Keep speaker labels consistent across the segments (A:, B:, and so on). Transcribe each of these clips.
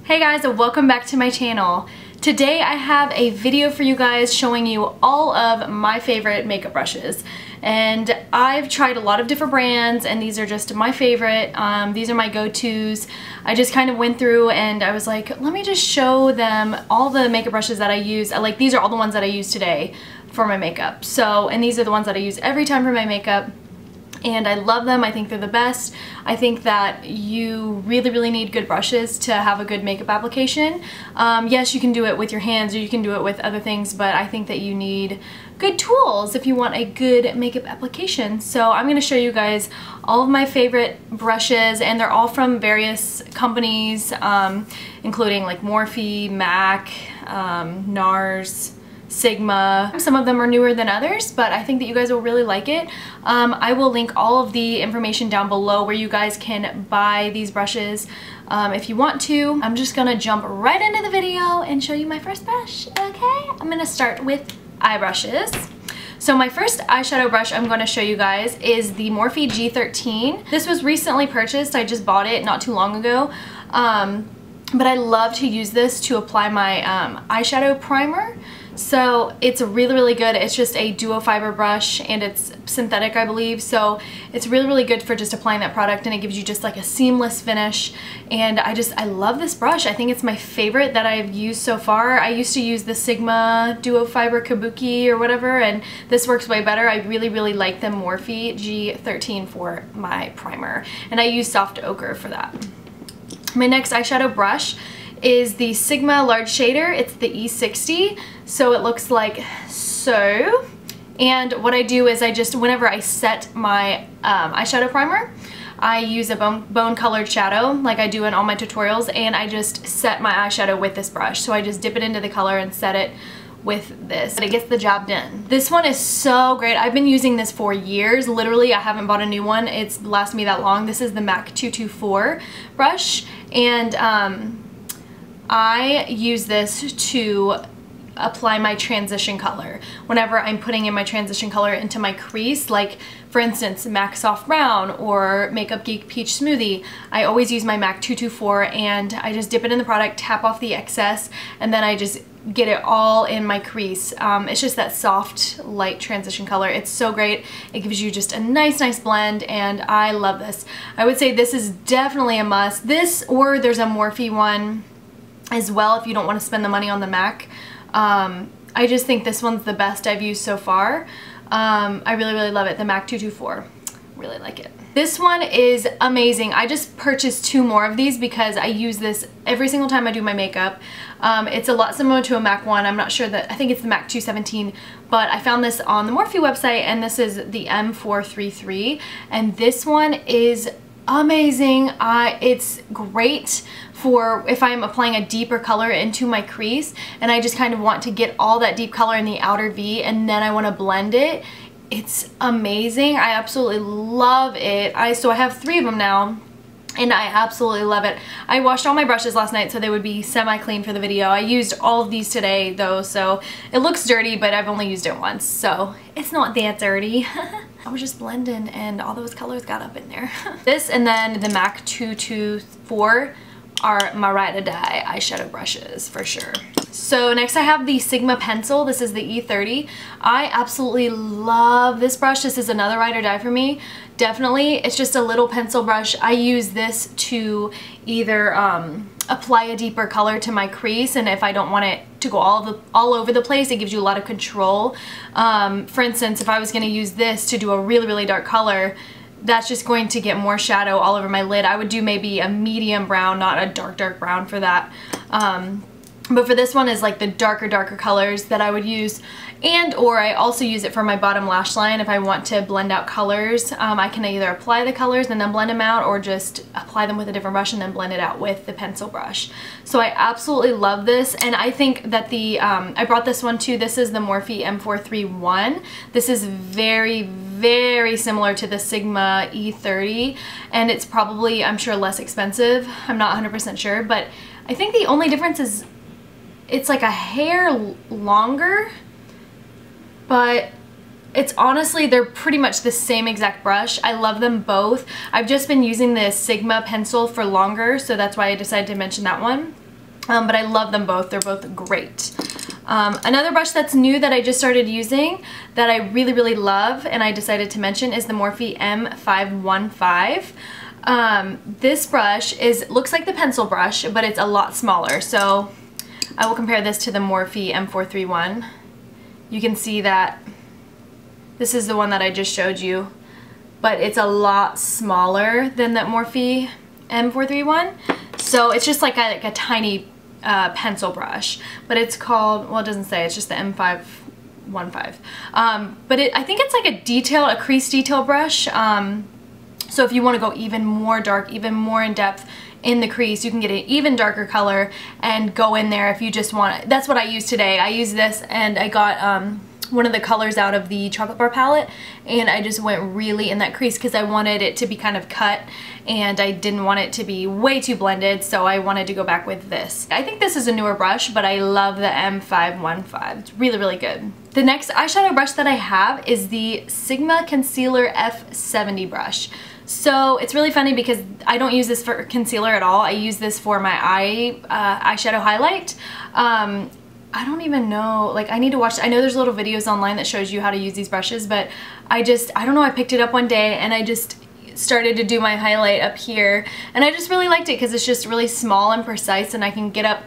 A: Hey guys, and welcome back to my channel. Today I have a video for you guys showing you all of my favorite makeup brushes. And I've tried a lot of different brands and these are just my favorite. These are my go-tos. I just kind of went through and I was like, let me just show them all the makeup brushes that I use. These are all the ones that I use today for my makeup. And these are the ones that I use every time for my makeup. And I love them. I think they're the best. I think that you really need good brushes to have a good makeup application. Yes, you can do it with your hands or you can do it with other things, but I think that you need good tools if you want a good makeup application. So I'm going to show you guys all of my favorite brushes, and they're all from various companies, including like Morphe, MAC, Nars, Sigma. Some of them are newer than others, but I think that you guys will really like it. I will link all of the information down below where you guys can buy these brushes if you want to. I'm just gonna jump right into the video and show you my first brush, okay? I'm gonna start with eye brushes. So my first eyeshadow brush I'm going to show you guys is the Morphe G13. This was recently purchased. I just bought it not too long ago. But I love to use this to apply my eyeshadow primer. So it's really good. It's just a duo fiber brush and it's synthetic, I believe. So it's really good for just applying that product, and it gives you just like a seamless finish. And I love this brush. I think it's my favorite that I've used so far. I used to use the Sigma duo fiber Kabuki or whatever, and this works way better. I really like the Morphe G13 for my primer, and I use soft ochre for that. My next eyeshadow brush is the Sigma large shader. It's the E60, so it looks like so. And what I do is whenever I set my eyeshadow primer, I use a bone colored shadow like I do in all my tutorials, and I just set my eyeshadow with this brush. So I just dip it into the color and set it with this, but it gets the job done. This one is so great. I've been using this for years. Literally, I haven't bought a new one. It's lasted me that long. This is the MAC 224 brush, and I use this to apply my transition color. Whenever I'm putting in my transition color into my crease, like for instance MAC Soft Brown or Makeup Geek Peach Smoothie, I always use my MAC 224 and I just dip it in the product, tap off the excess, and then I just get it all in my crease. It's just that soft, light transition color. It's so great. It gives you just a nice blend, and I love this. I would say this is definitely a must. This, or there's a Morphe one as well if you don't want to spend the money on the MAC. I just think this one's the best I've used so far. I really love it. The MAC 224. Really like it. This one is amazing. I just purchased 2 more of these because I use this every single time I do my makeup. It's a lot similar to a MAC one. I'm not sure that, I think it's the MAC 217, but I found this on the Morphe website, and this is the M433, and this one is amazing. It's great for if I'm applying a deeper color into my crease and I just kind of want to get all that deep color in the outer V and then I want to blend it. It's amazing. I absolutely love it. So I have 3 of them now, and I absolutely love it. I washed all my brushes last night so they would be semi-clean for the video. I used all of these today though, so it looks dirty, but I've only used it once, so it's not that dirty. I was just blending and all those colors got up in there. This and then the MAC 224 are my ride or die eyeshadow brushes for sure. So next I have the Sigma pencil. This is the E30. I absolutely love this brush. This is another ride or die for me. Definitely. It's just a little pencil brush. I use this to either apply a deeper color to my crease, and if I don't want it to go all over the place, it gives you a lot of control. For instance, if I was going to use this to do a really dark color, that's just going to get more shadow all over my lid. I would do maybe a medium brown, not a dark brown for that. But for this one is like the darker colors that I would use, or I also use it for my bottom lash line if I want to blend out colors. I can either apply the colors and then blend them out, or just apply them with a different brush and then blend it out with the pencil brush. So I absolutely love this, and I think that I brought this one too. This is the Morphe M431. This is very similar to the Sigma E30, and it's probably, I'm sure, less expensive. I'm not 100% sure, but I think the only difference is it's like a hair longer, but it's honestly, they're pretty much the same exact brush. I love them both. I've just been using the Sigma pencil for longer, so that's why I decided to mention that one. but I love them both. They're both great. Another brush that's new that I just started using that I really, really love and I decided to mention is the Morphe M515. This brush looks like the pencil brush, but it's a lot smaller. So I will compare this to the Morphe M431. You can see that this is the one that I just showed you, but it's a lot smaller than that Morphe M431. So it's just like a tiny pencil brush, but it's called, well, it doesn't say, it's just the M515. But I think it's like a crease detail brush. So if you want to go even more dark, even more in depth in the crease, you can get an even darker color and go in there if you just want it. That's what I use today. I use this and I got one of the colors out of the chocolate bar palette, and I just went really in that crease because I wanted it to be kind of cut and I didn't want it to be way too blended, so I wanted to go back with this. I think this is a newer brush, but I love the M515. It's really, really good. The next eyeshadow brush that I have is the Sigma Concealer F70 brush. So it's really funny because I don't use this for concealer at all. I use this for my eyeshadow highlight. I don't even know, like I need to watch, I know there's little videos online that shows you how to use these brushes, but I don't know, I picked it up one day and I just started to do my highlight up here and I just really liked it because it's just really small and precise and I can get up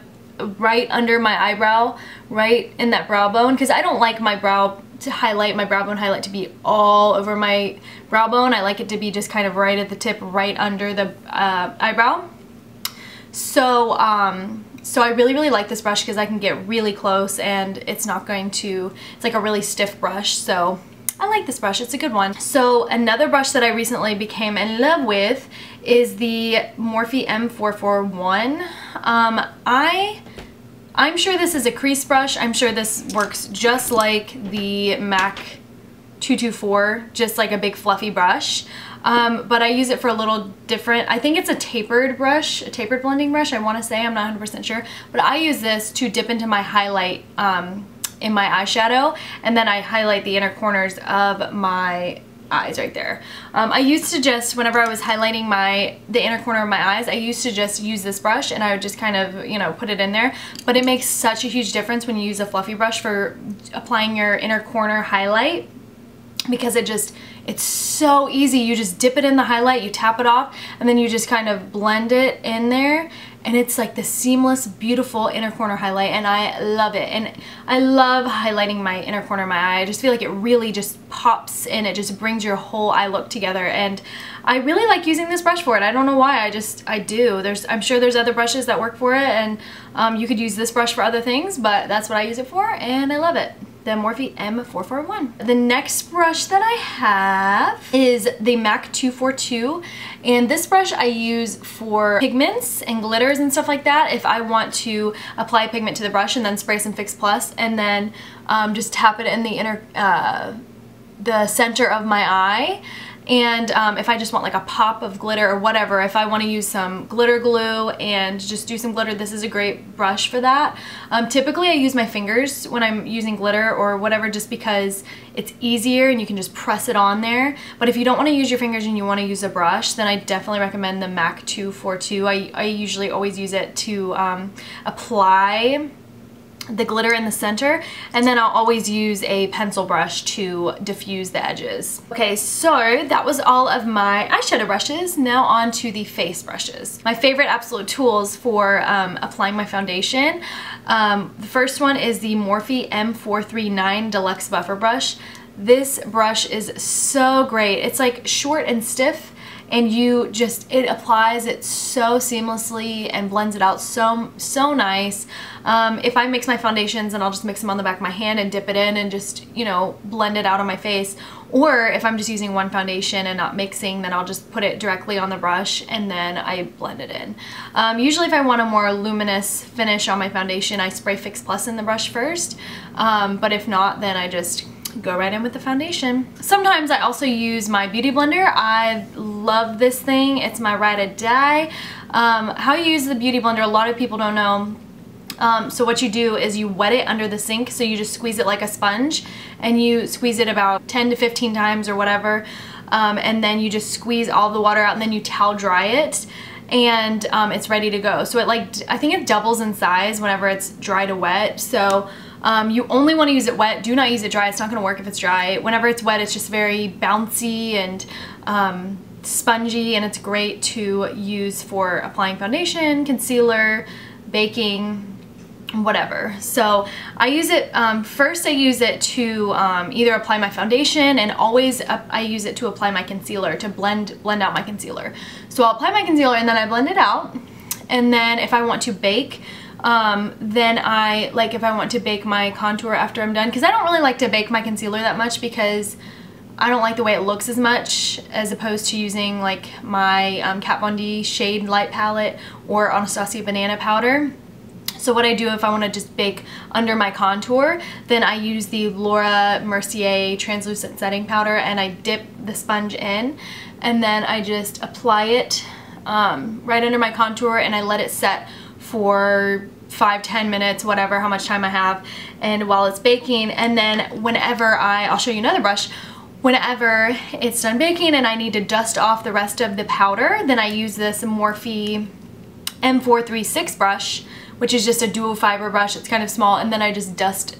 A: right under my eyebrow, right in that brow bone, because I don't like my brow bone highlight to be all over my brow bone. I like it to be just kind of right at the tip, right under the eyebrow. So I really, really like this brush because I can get really close and it's not going to, it's like a really stiff brush. So I like this brush, it's a good one. So another brush that I recently became in love with is the Morphe M441. I'm sure this is a crease brush. I'm sure this works just like the MAC 224, just like a big fluffy brush. But I use it for a little different, I think it's a tapered brush, a tapered blending brush, I want to say, I'm not 100% sure. But I use this to dip into my highlight in my eyeshadow, and then I highlight the inner corners of my eyes right there. I used to just, whenever I was highlighting the inner corner of my eyes, I used to just use this brush and I would just kind of, you know, put it in there. But it makes such a huge difference when you use a fluffy brush for applying your inner corner highlight, because it's so easy. You just dip it in the highlight, you tap it off, and then you just kind of blend it in there, and it's like the seamless, beautiful inner corner highlight, and I love it. And I love highlighting my inner corner of my eye. I just feel like it really just pops in. It just brings your whole eye look together, and I really like using this brush for it. I don't know why, I do. I'm sure there's other brushes that work for it, and you could use this brush for other things, but that's what I use it for, and I love it. The Morphe M441. The next brush that I have is the MAC 242, and this brush I use for pigments and glitters and stuff like that. If I want to apply pigment to the brush and then spray some Fix Plus and then just tap it in the center of my eye. And if I just want like a pop of glitter or whatever, if I want to use some glitter glue and just do some glitter, this is a great brush for that. Typically I use my fingers when I'm using glitter or whatever, just because it's easier and you can just press it on there. But if you don't want to use your fingers and you want to use a brush, then I definitely recommend the MAC 242. I usually always use it to apply the glitter in the center, and then I'll always use a pencil brush to diffuse the edges. Okay, so that was all of my eyeshadow brushes. Now on to the face brushes. My favorite absolute tools for applying my foundation. The first one is the Morphe M439 Deluxe Buffer Brush. This brush is so great. It's like short and stiff, and it applies it so seamlessly and blends it out so nice. If I mix my foundations, then I'll just mix them on the back of my hand and dip it in and just, you know, blend it out on my face. Or if I'm just using one foundation and not mixing, then I'll just put it directly on the brush and then I blend it in. Usually if I want a more luminous finish on my foundation, I spray Fix Plus in the brush first. But if not, then I just go right in with the foundation. Sometimes I also use my beauty blender. I love this thing. It's my ride or die. How you use the beauty blender, a lot of people don't know. So what you do is you wet it under the sink, so you just squeeze it like a sponge, and you squeeze it about 10 to 15 times or whatever, and then you just squeeze all the water out, and then you towel dry it. and it's ready to go. So it I think it doubles in size whenever it's dry to wet. So you only want to use it wet. Do not use it dry. It's not going to work if it's dry. Whenever it's wet, it's just very bouncy and spongy, and it's great to use for applying foundation, concealer, baking, whatever. So I use it, first I use it to either apply my foundation, and always I use it to apply my concealer, to blend out my concealer. So I'll apply my concealer and then I blend it out, and then if I want to bake, then if I want to bake my contour after I'm done, because I don't really like to bake my concealer that much because I don't like the way it looks as much, as opposed to using like my Kat Von D Shade Light Palette or Anastasia Banana Powder. So what I do if I want to just bake under my contour, then I use the Laura Mercier Translucent Setting Powder, and I dip the sponge in, and then I just apply it right under my contour, and I let it set for 5-10 minutes, whatever, how much time I have, and while it's baking. And then whenever I'll show you another brush. Whenever it's done baking and I need to dust off the rest of the powder, then I use this Morphe M436 brush, which is just a dual fiber brush. It's kind of small, and then I just dust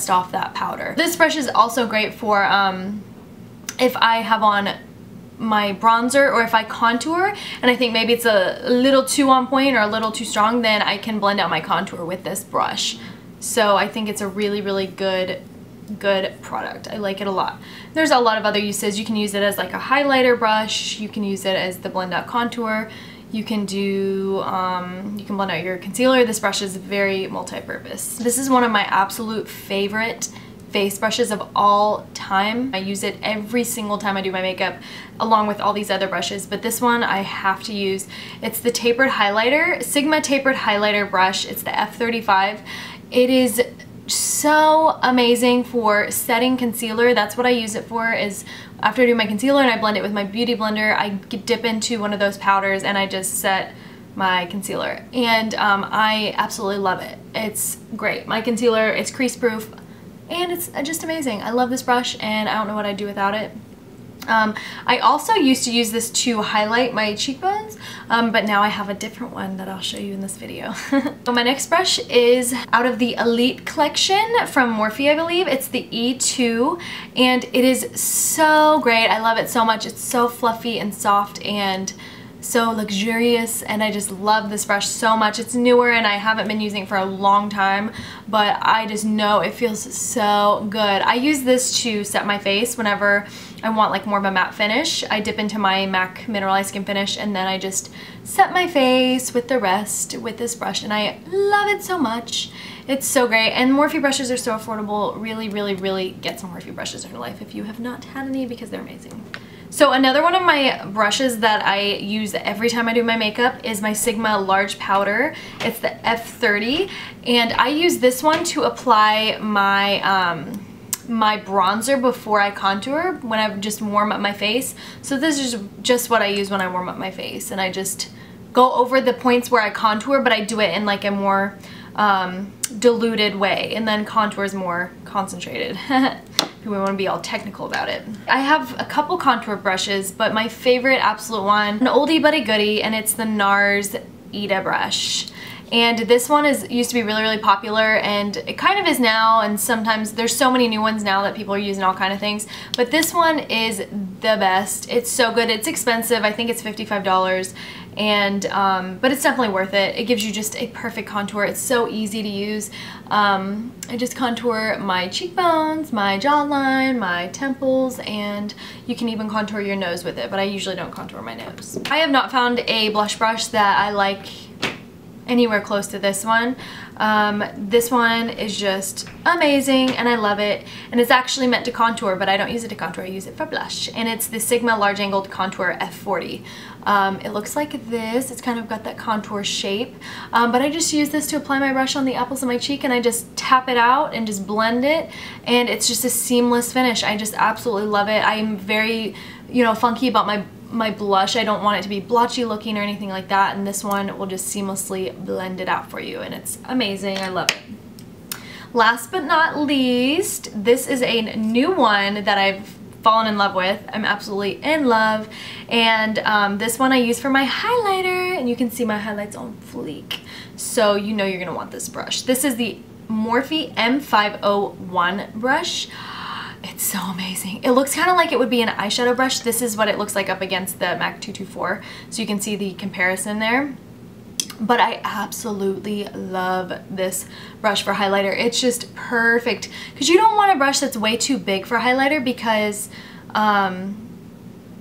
A: off that powder. This brush is also great for if I have on my bronzer, or if I contour and I think maybe it's a little too on point or a little too strong, then I can blend out my contour with this brush. So I think it's a really, really good product. I like it a lot. There's a lot of other uses. You can use it as like a highlighter brush. You can use it as the blend out contour. You can do, you can blend out your concealer. This brush is very multi-purpose. This is one of my absolute favorite face brushes of all time. I use it every single time I do my makeup, along with all these other brushes, but this one I have to use. It's the tapered highlighter, Sigma tapered highlighter brush. It's the F35. It is so amazing for setting concealer. That's what I use it for, is after I do my concealer and I blend it with my beauty blender, I dip into one of those powders and I just set my concealer, and I absolutely love it. It's great. My concealer, it's crease proof, and it's just amazing. I love this brush, and I don't know what I'd do without it. I also used to use this to highlight my cheekbones, but now I have a different one that I'll show you in this video. So my next brush is out of the Elite collection from Morphe, I believe. It's the E2, and it is so great. I love it so much. It's so fluffy and soft and so luxurious, and I just love this brush so much. It's newer and I haven't been using it for a long time, but I just know it feels so good. I use this to set my face whenever I want like more of a matte finish. I dip into my MAC Mineralized Skin Finish, and then I just set my face with the rest with this brush, and I love it so much. It's so great, and Morphe brushes are so affordable. Really, really, really get some Morphe brushes in your life if you have not had any, because they're amazing. So another one of my brushes that I use every time I do my makeup is my Sigma Large Powder. It's the F30, and I use this one to apply my my bronzer before I contour, when I just warm up my face. So this is just what I use when I warm up my face, and I just go over the points where I contour, but I do it in like a more diluted way, and then contour is more concentrated. We want to be all technical about it. I have a couple contour brushes, but my favorite absolute one, an oldie but a goodie, and it's the Nars Ita Brush. And this one used to be really, really popular, and it kind of is now, and sometimes there's so many new ones now that people are using all kind of things, but this one is the best. It's so good. It's expensive. I think it's $55, and but it's definitely worth it. It gives you just a perfect contour. It's so easy to use. I just contour my cheekbones, my jawline, my temples, and you can even contour your nose with it, but I usually don't contour my nose. I have not found a blush brush that I like anywhere close to this one. This one is just amazing, and I love it, and it's actually meant to contour, but I don't use it to contour, I use it for blush, and it's the Sigma Large Angled Contour F40. It looks like this. It's kind of got that contour shape, but I just use this to apply my brush on the apples of my cheek, and I just tap it out and just blend it, and it's just a seamless finish. I just absolutely love it. I'm very, you know, funky about my blush. I don't want it to be blotchy looking or anything like that, and this one will just seamlessly blend it out for you, and it's amazing. I love it. Last but not least, this is a new one that I've fallen in love with. I'm absolutely in love. And this one I use for my highlighter, and you can see my highlights on fleek. So you know you're gonna want this brush. This is the Morphe M501 brush. It's so amazing. It looks kind of like it would be an eyeshadow brush. This is what it looks like up against the MAC 224. So you can see the comparison there. But I absolutely love this brush for highlighter. It's just perfect. Because you don't want a brush that's way too big for highlighter, because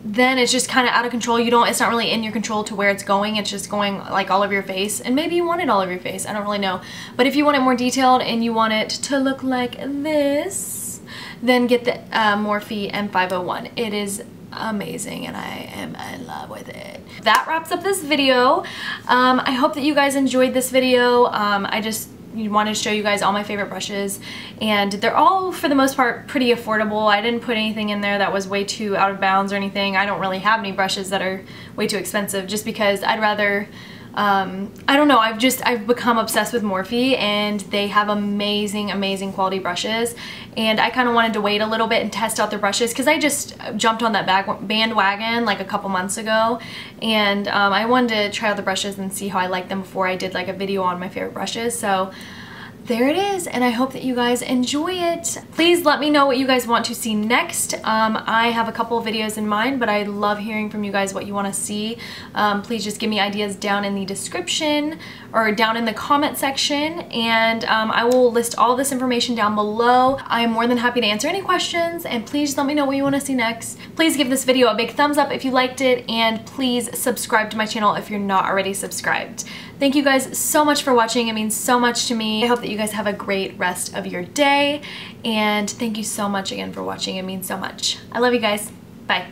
A: then it's just kind of out of control. It's not really in your control to where it's going. It's just going like all over your face. And maybe you want it all over your face. I don't really know. But if you want it more detailed and you want it to look like this, then get the Morphe M501. It is amazing and I am in love with it. That wraps up this video. I hope that you guys enjoyed this video. I just wanted to show you guys all my favorite brushes, and they're all for the most part pretty affordable. I didn't put anything in there that was way too out of bounds or anything. I don't really have any brushes that are way too expensive, just because I'd rather I don't know, I've become obsessed with Morphe, and they have amazing quality brushes, and I kind of wanted to wait a little bit and test out their brushes, because I just jumped on that bandwagon like a couple months ago, and I wanted to try out the brushes and see how I like them before I did like a video on my favorite brushes. So there it is, and I hope that you guys enjoy it. Please let me know what you guys want to see next. I have a couple of videos in mind, but I love hearing from you guys what you want to see. Please just give me ideas down in the description or down in the comment section, and I will list all this information down below. I am more than happy to answer any questions, and please let me know what you want to see next. Please give this video a big thumbs up if you liked it, and please subscribe to my channel if you're not already subscribed. Thank you guys so much for watching. It means so much to me. I hope that you guys have a great rest of your day, and thank you so much again for watching. It means so much. I love you guys. Bye.